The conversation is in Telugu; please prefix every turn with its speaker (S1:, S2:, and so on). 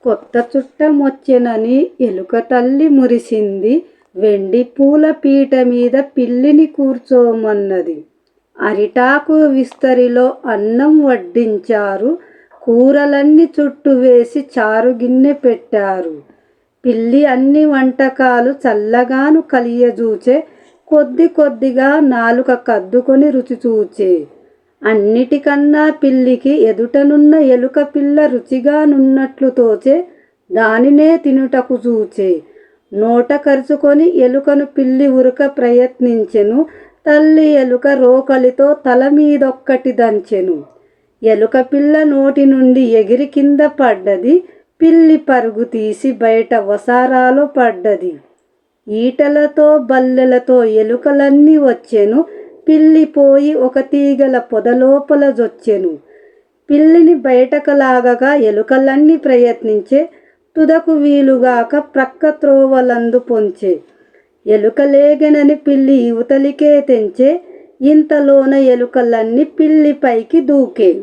S1: కొత్త చుట్టమొచ్చెనని ఎలుక తల్లి మురిసింది. వెండి పూల పీట మీద పిల్లిని కూర్చోమన్నది. అరిటాకు విస్తరిలో అన్నం వడ్డించారు. కూరలన్నీ చుట్టూ వేసి చారు గిన్నె పెట్టారు. పిల్లి అన్ని వంటకాలు చల్లగాను కలియజూచే. కొద్ది కొద్దిగా నాలుక కద్దుకొని రుచి చూచే. అన్నిటికన్నా పిల్లికి ఎదుటనున్న ఎలుక పిల్ల రుచిగానున్నట్లు తోచే. దానినే తినుటకు చూచే. నోట కరుచుకొని ఎలుకను పిల్లి ఉరక ప్రయత్నించెను. తల్లి ఎలుక రోకలితో తల మీదొక్కటి దంచెను. ఎలుక పిల్ల నోటి నుండి ఎగిరి కింద పడ్డది. పిల్లి పరుగు తీసి బయట వసారాలో పడ్డది. ఈటలతో బల్లెలతో ఎలుకలన్నీ వచ్చెను. పిల్లి పోయి ఒక తీగల పొదలోపల జొచ్చెను. పిల్లిని బయటకు లాగగా ఎలుకలన్నీ ప్రయత్నించే. తుదకు వీలుగాక ప్రక్క త్రోవలందు పొంచె. ఎలుక లేగెనని పిల్లి యువతలికే తెంచే. ఇంతలోన ఎలుకలన్నీ పిల్లి పైకి దూకే.